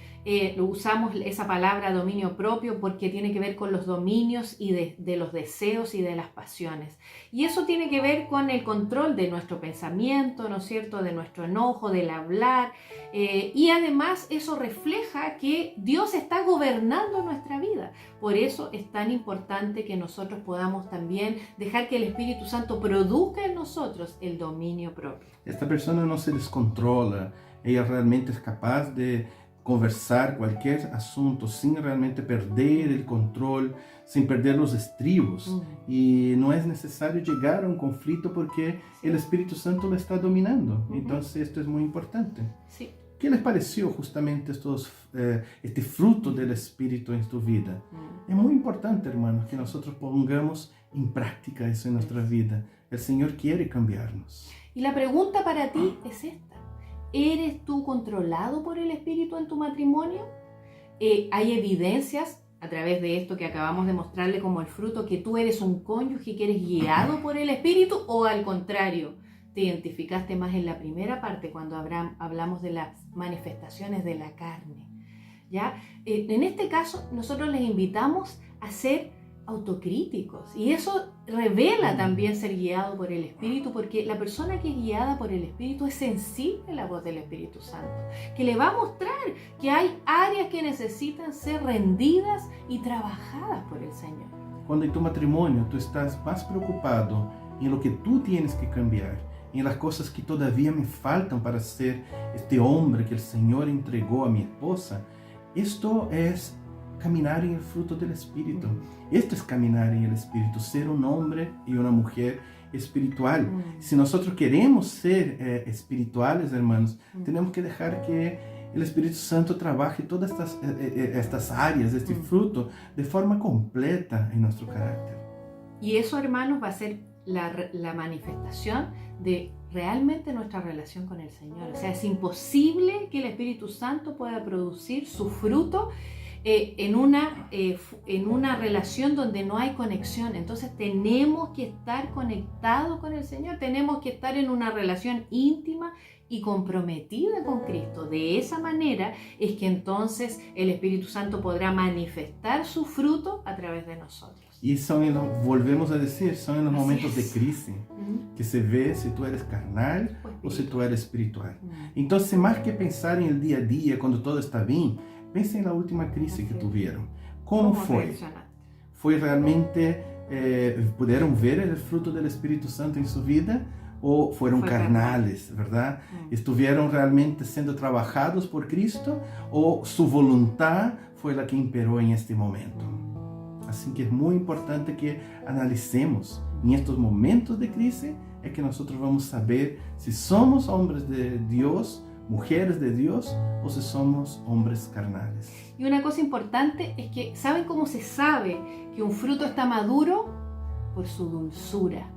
usamos esa palabra dominio propio porque tiene que ver con los dominios y de los deseos y de las pasiones. Y eso tiene que ver con el control de nuestro pensamiento, ¿no es cierto?, de nuestro enojo, del hablar. Y además eso refleja que Dios está gobernando nuestra vida. Por eso es tan importante que nosotros podamos también dejar que el Espíritu Santo produzca en nosotros el dominio propio. Esta persona no se descontrola, ella realmente es capaz de conversar cualquier asunto sin realmente perder el control, sin perder los estribos. Y no es necesario llegar a un conflicto porque el Espíritu Santo lo está dominando. Entonces esto es muy importante. Sí. ¿Qué les pareció justamente este fruto del Espíritu en tu vida? Es muy importante, hermanos, que nosotros pongamos en práctica eso en nuestra vida. El Señor quiere cambiarnos. Y la pregunta para ti es esta: ¿eres tú controlado por el Espíritu en tu matrimonio? ¿Hay evidencias a través de esto que acabamos de mostrarle como el fruto que tú eres un cónyuge que eres guiado por el Espíritu, o al contrario, te identificaste más en la primera parte cuando hablamos de las manifestaciones de la carne? ¿Ya? En este caso nosotros les invitamos a ser autocríticos, y eso revela también ser guiado por el Espíritu, porque la persona que es guiada por el Espíritu es sensible a la voz del Espíritu Santo, que le va a mostrar que hay áreas que necesitan ser rendidas y trabajadas por el Señor. Cuando en tu matrimonio tú estás más preocupado en lo que tú tienes que cambiar, en las cosas que todavía me faltan para ser este hombre que el Señor entregó a mi esposa, esto es caminar en el fruto del Espíritu. Esto es caminar en el Espíritu, ser un hombre y una mujer espiritual. Si nosotros queremos ser espirituales, hermanos, tenemos que dejar que el Espíritu Santo trabaje todas estas áreas, este fruto, de forma completa en nuestro carácter. Y eso, hermanos, va a ser la manifestación de realmente nuestra relación con el Señor. O sea, es imposible que el Espíritu Santo pueda producir su fruto en una relación donde no hay conexión. Entonces tenemos que estar conectados con el Señor, tenemos que estar en una relación íntima y comprometida con Cristo. De esa manera es que entonces el Espíritu Santo podrá manifestar su fruto a través de nosotros. Y volvemos a decir, son en los momentos de crisis que se ve si tú eres carnal o si tú eres espiritual. Entonces, más que pensar en el día a día, cuando todo está bien, pensa en la última crisis que tuvieron. ¿Cómo fue? ¿Fue realmente, pudieron ver el fruto del Espíritu Santo en su vida? ¿O fueron carnales, verdad? ¿Estuvieron realmente siendo trabajados por Cristo? ¿O su voluntad fue la que imperó en este momento? Así que es muy importante que analicemos en estos momentos de crisis, es que nosotros vamos a saber si somos hombres de Dios, mujeres de Dios, o si somos hombres carnales. Y una cosa importante es que, ¿saben cómo se sabe que un fruto está maduro? Por su dulzura.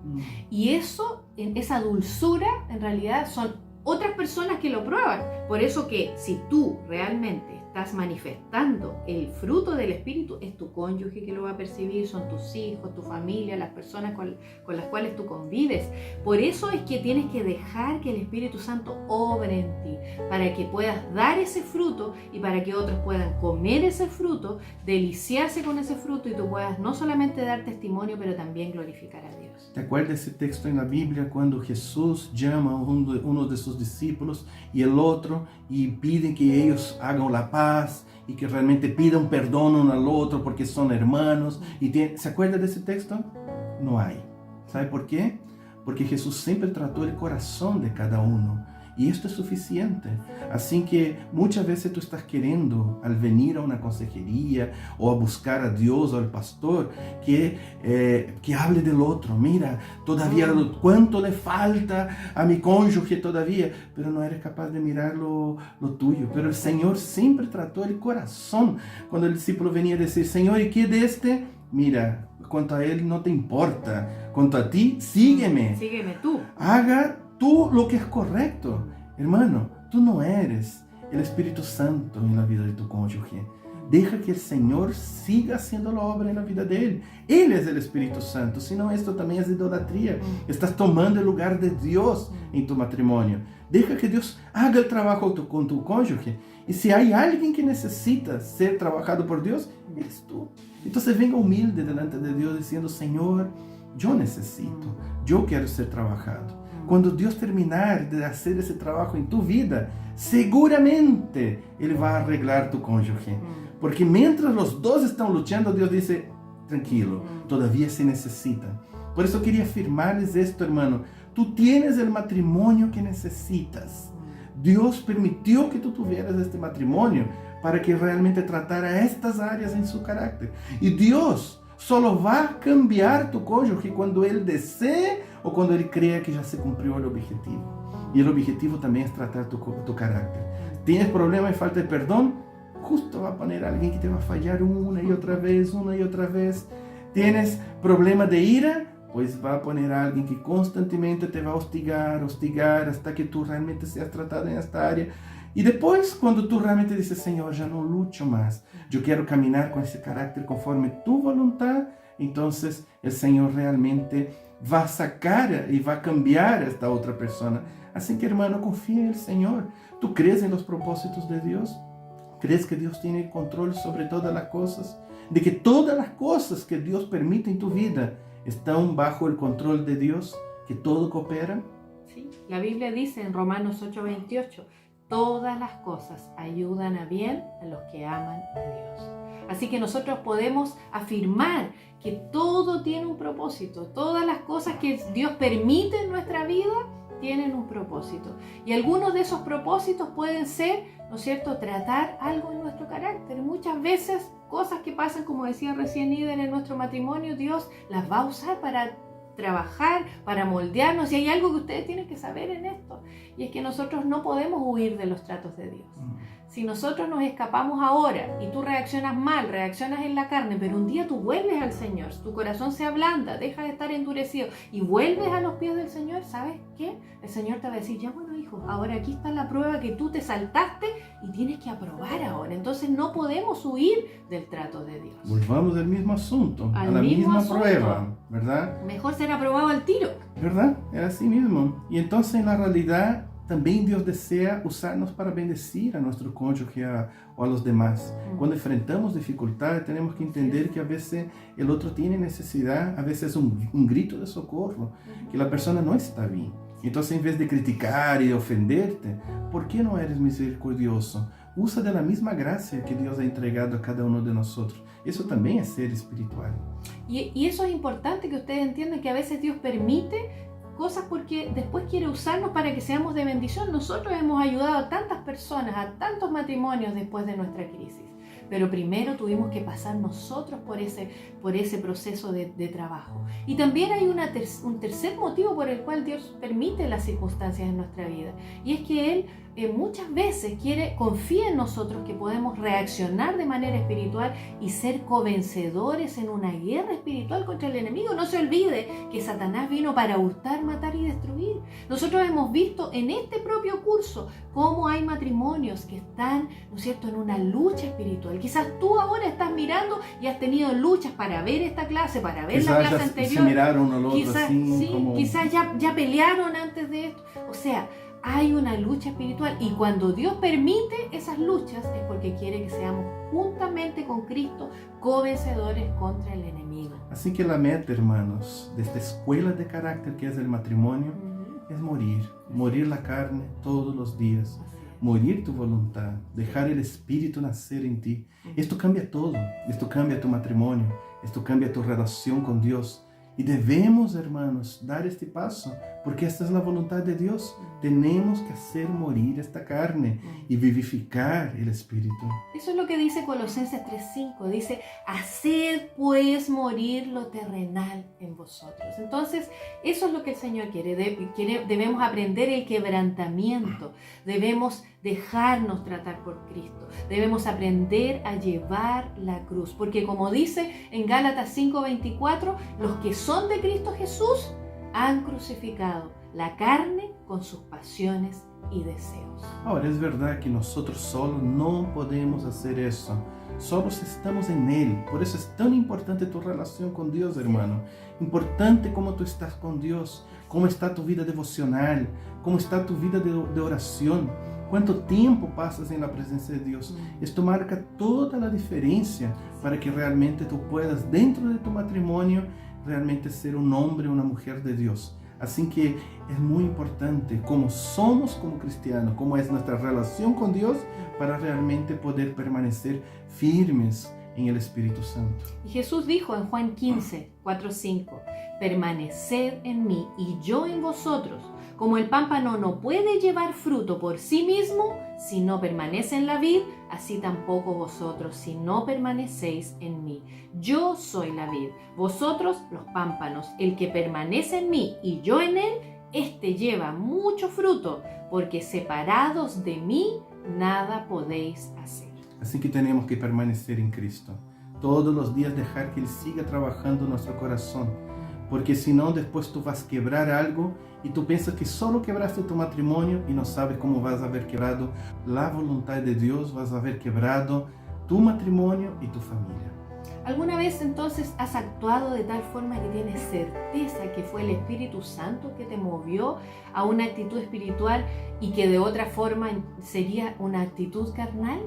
Y esa dulzura en realidad son otras personas que lo prueban. Por eso que si tú realmente estás manifestando el fruto del Espíritu, es tu cónyuge que lo va a percibir, son tus hijos, tu familia, las personas con las cuales tú convives. Por eso es que tienes que dejar que el Espíritu Santo obre en ti, para que puedas dar ese fruto y para que otros puedan comer ese fruto, deliciarse con ese fruto, y tú puedas no solamente dar testimonio, pero también glorificar a Dios. ¿Te acuerdas ese texto en la Biblia cuando Jesús llama a uno de sus discípulos y el otro, y piden que ellos hagan la paz y que realmente pidan perdón uno al otro porque son hermanos? ¿Se acuerda de ese texto? No hay. ¿Sabe por qué? Porque Jesús siempre trató el corazón de cada uno. Y esto es suficiente. Así que muchas veces tú estás queriendo, al venir a una consejería o a buscar a Dios o al pastor, que hable del otro. Mira, todavía cuánto le falta a mi cónyuge todavía, pero no eres capaz de mirar lo tuyo. Pero el Señor siempre trató el corazón. Cuando el discípulo venía a decir, Señor, ¿y qué de este? Mira, cuanto a él no te importa, cuanto a ti, sígueme. Sígueme tú. Haga tú lo que es correcto. Hermano, tú no eres el Espíritu Santo en la vida de tu cónyuge. Deja que el Señor siga haciendo la obra en la vida de él. Él es el Espíritu Santo. Si no, esto también es idolatría. Estás tomando el lugar de Dios en tu matrimonio. Deja que Dios haga el trabajo con tu cónyuge. Y si hay alguien que necesita ser trabajado por Dios, eres tú. Entonces venga humilde delante de Dios diciendo, Señor, yo necesito, yo quiero ser trabajado. Cuando Dios terminar de hacer ese trabajo en tu vida, seguramente Él va a arreglar tu cónyuge. Porque mientras los dos están luchando, Dios dice, tranquilo, todavía se necesitan. Por eso quería afirmarles esto, hermano. Tú tienes el matrimonio que necesitas. Dios permitió que tú tuvieras este matrimonio para que realmente tratara estas áreas en su carácter. Y Dios solo va a cambiar tu cónyuge cuando Él desee o cuando Él crea que ya se cumplió el objetivo. Y el objetivo también es tratar tu carácter. ¿Tienes problema y falta de perdón? Justo va a poner a alguien que te va a fallar una y otra vez, una y otra vez. ¿Tienes problema de ira? Pues va a poner a alguien que constantemente te va a hostigar hasta que tú realmente seas tratado en esta área. Y después, cuando tú realmente dices, Señor, ya no lucho más, yo quiero caminar con ese carácter conforme tu voluntad, entonces el Señor realmente va a sacar y va a cambiar a esta otra persona. Así que, hermano, confía en el Señor. ¿Tú crees en los propósitos de Dios? ¿Crees que Dios tiene control sobre todas las cosas? ¿De que todas las cosas que Dios permite en tu vida están bajo el control de Dios? ¿Que todo coopera? Sí, la Biblia dice en Romanos 8:28, todas las cosas ayudan a bien a los que aman a Dios. Así que nosotros podemos afirmar que todo tiene un propósito. Todas las cosas que Dios permite en nuestra vida tienen un propósito. Y algunos de esos propósitos pueden ser, ¿no es cierto?, tratar algo en nuestro carácter. Muchas veces cosas que pasan, como decía recién Iden, en nuestro matrimonio, Dios las va a usar para trabajar, para moldearnos. Y hay algo que ustedes tienen que saber en esto, y es que nosotros no podemos huir de los tratos de Dios. Si nosotros nos escapamos ahora y tú reaccionas mal, reaccionas en la carne, pero un día tú vuelves al Señor, tu corazón se ablanda, deja de estar endurecido y vuelves a los pies del Señor, ¿sabes qué? El Señor te va a decir, ya bueno hijo, ahora aquí está la prueba que tú te saltaste y tienes que aprobar ahora. Entonces no podemos huir del trato de Dios. Volvamos al mismo asunto, a la misma prueba, ¿verdad? Mejor ser aprobado al tiro. ¿Verdad? Es así mismo. Y entonces en la realidad también Dios desea usarnos para bendecir a nuestro cónyuge o a los demás. Cuando enfrentamos dificultades tenemos que entender que a veces el otro tiene necesidad, a veces es un grito de socorro, que la persona no está bien. Entonces en vez de criticar y ofenderte, ¿por qué no eres misericordioso? Usa de la misma gracia que Dios ha entregado a cada uno de nosotros. Eso también es ser espiritual. Y eso es importante que ustedes entiendan, que a veces Dios permite cosas porque después quiere usarnos para que seamos de bendición. Nosotros hemos ayudado a tantas personas, a tantos matrimonios después de nuestra crisis. Pero primero tuvimos que pasar nosotros por ese proceso de trabajo. Y también hay un tercer motivo por el cual Dios permite las circunstancias en nuestra vida. Y es que Él muchas veces confía en nosotros que podemos reaccionar de manera espiritual y ser covencedores en una guerra espiritual contra el enemigo. No se olvide que Satanás vino para hurtar, matar y destruir. Nosotros hemos visto en este propio curso cómo hay matrimonios que están, ¿no es cierto?, en una lucha espiritual. Quizás tú ahora estás mirando y has tenido luchas para ver esta clase, para ver la clase anterior. Se miraron uno al otro así, sí, como... quizás ya pelearon antes de esto. O sea, hay una lucha espiritual, y cuando Dios permite esas luchas es porque quiere que seamos juntamente con Cristo co-vencedores contra el enemigo. Así que la meta, hermanos, de esta escuela de carácter que es el matrimonio, es morir la carne todos los días, morir tu voluntad, dejar el Espíritu nacer en ti. Esto cambia todo, esto cambia tu matrimonio, esto cambia tu relación con Dios. Y debemos, hermanos, dar este paso, porque esta es la voluntad de Dios. Tenemos que hacer morir esta carne y vivificar el espíritu. Eso es lo que dice Colosenses 3:5. Dice, haced pues morir lo terrenal en vosotros. Entonces, eso es lo que el Señor quiere. Debemos aprender el quebrantamiento. Debemos dejarnos tratar por Cristo. Debemos aprender a llevar la cruz. Porque como dice en Gálatas 5:24, los que son de Cristo Jesús han crucificado la carne con sus pasiones y deseos. Ahora, es verdad que nosotros solos no podemos hacer eso. Solos estamos en Él. Por eso es tan importante tu relación con Dios, hermano. Importante cómo tú estás con Dios, cómo está tu vida devocional, cómo está tu vida de oración, cuánto tiempo pasas en la presencia de Dios. Esto marca toda la diferencia para que realmente tú puedas, dentro de tu matrimonio, realmente ser un hombre o una mujer de Dios. Así que es muy importante cómo somos como cristianos, cómo es nuestra relación con Dios para realmente poder permanecer firmes en el Espíritu Santo. Y Jesús dijo en Juan 15:4-5, permaneced en mí y yo en vosotros. Como el pámpano no puede llevar fruto por sí mismo si no permanece en la vid, así tampoco vosotros si no permanecéis en mí. Yo soy la vid, vosotros los pámpanos. El que permanece en mí y yo en él, éste lleva mucho fruto, porque separados de mí nada podéis hacer. Así que tenemos que permanecer en Cristo. Todos los días dejar que Él siga trabajando en nuestro corazón. Porque si no, después tú vas a quebrar algo y tú piensas que solo quebraste tu matrimonio y no sabes cómo vas a haber quebrado la voluntad de Dios, vas a haber quebrado tu matrimonio y tu familia. ¿Alguna vez entonces has actuado de tal forma que tienes certeza que fue el Espíritu Santo que te movió a una actitud espiritual y que de otra forma sería una actitud carnal?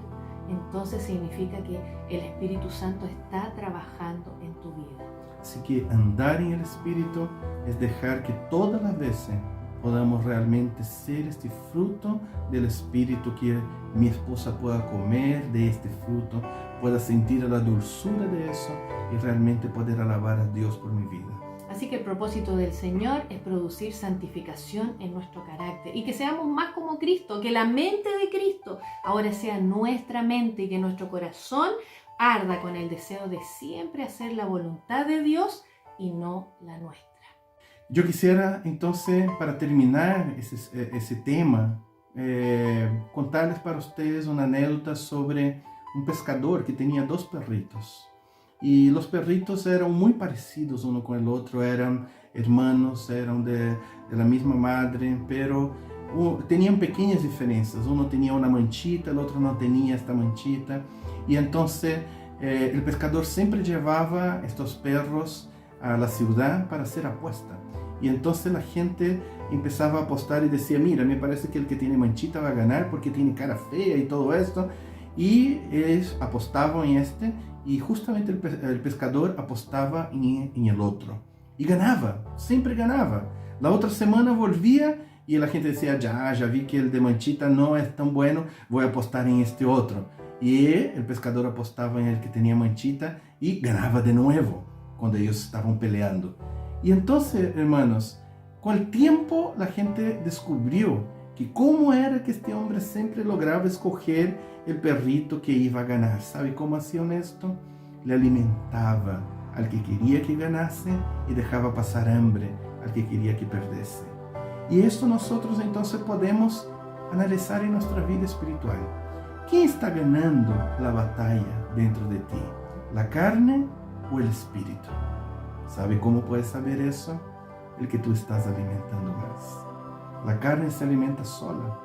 Entonces significa que el Espíritu Santo está trabajando en tu vida. Así que andar en el Espíritu es dejar que todas las veces podamos realmente ser este fruto del Espíritu, que mi esposa pueda comer de este fruto, pueda sentir la dulzura de eso y realmente poder alabar a Dios por mi vida. Así que el propósito del Señor es producir santificación en nuestro carácter y que seamos más como Cristo, que la mente de Cristo ahora sea nuestra mente y que nuestro corazón arda con el deseo de siempre hacer la voluntad de Dios y no la nuestra. Yo quisiera entonces, para terminar ese tema, contarles para ustedes una anécdota sobre un pescador que tenía 2 perritos. Y los perritos eran muy parecidos uno con el otro, eran hermanos, eran de la misma madre, pero tenían pequeñas diferencias. Uno tenía una manchita, el otro no tenía esta manchita. Y entonces el pescador siempre llevaba estos perros a la ciudad para hacer apuesta. Y entonces la gente empezaba a apostar y decía, mira, me parece que el que tiene manchita va a ganar porque tiene cara fea y todo esto. Y ellos apostaban en este y justamente el pescador apostaba en el otro. Y ganaba, siempre ganaba. La otra semana volvía y la gente decía, ya vi que el de manchita no es tan bueno, voy a apostar en este otro. Y el pescador apostaba en el que tenía manchita y ganaba de nuevo cuando ellos estaban peleando. Y entonces, hermanos, con el tiempo la gente descubrió que cómo era que este hombre siempre lograba escoger el perrito que iba a ganar. ¿Sabe cómo hacían esto? Le alimentaba al que quería que ganase y dejaba pasar hambre al que quería que perdiese. Y esto nosotros entonces podemos analizar en nuestra vida espiritual. ¿Quién está ganando la batalla dentro de ti? ¿La carne o el espíritu? ¿Sabe cómo puedes saber eso? El que tú estás alimentando más. La carne se alimenta sola.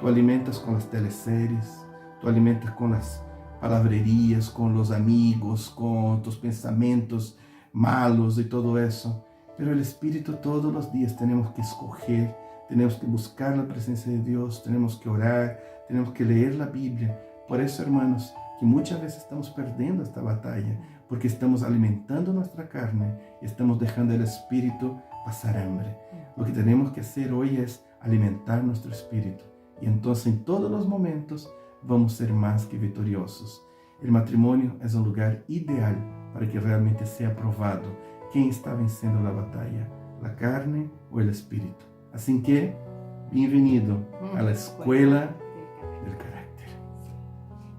Tú alimentas con las teleseries, tú alimentas con las palabrerías, con los amigos, con tus pensamientos malos y todo eso. Pero el espíritu todos los días tenemos que escoger, tenemos que buscar la presencia de Dios, tenemos que orar, tenemos que leer la Biblia. Por eso, hermanos, que muchas veces estamos perdiendo esta batalla, porque estamos alimentando nuestra carne y estamos dejando el espíritu pasar hambre. Lo que tenemos que hacer hoy es alimentar nuestro espíritu. Y entonces en todos los momentos vamos a ser más que victoriosos. El matrimonio es un lugar ideal para que realmente sea probado quién está venciendo la batalla, la carne o el espíritu. Así que, bienvenido a la escuela del carácter.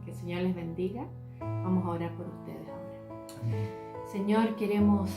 Que el Señor les bendiga. Vamos a orar por ustedes ahora. Amén. Señor, queremos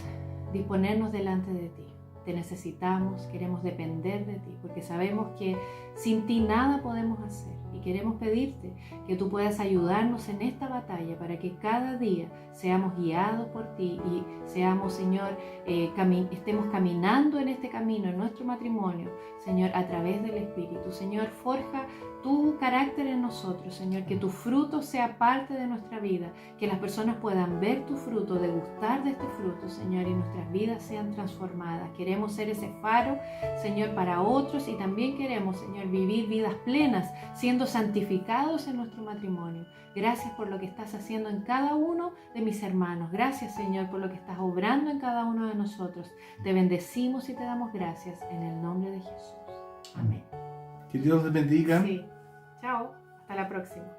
disponernos delante de ti. Te necesitamos, queremos depender de ti, porque sabemos que sin ti nada podemos hacer. Y queremos pedirte que tú puedas ayudarnos en esta batalla para que cada día seamos guiados por ti y seamos, Señor, estemos caminando en este camino, en nuestro matrimonio, Señor, a través del Espíritu. Señor, forja tu carácter en nosotros, Señor, que tu fruto sea parte de nuestra vida, que las personas puedan ver tu fruto, degustar de este fruto, Señor, y nuestras vidas sean transformadas. Queremos ser ese faro, Señor, para otros y también queremos, Señor, vivir vidas plenas, siendo santificados en nuestro matrimonio. Gracias por lo que estás haciendo en cada uno de mis hermanos. Gracias, Señor, por lo que estás obrando en cada uno de nosotros. Te bendecimos y te damos gracias en el nombre de Jesús. Amén. Que Dios les bendiga. Sí. Chao. Hasta la próxima.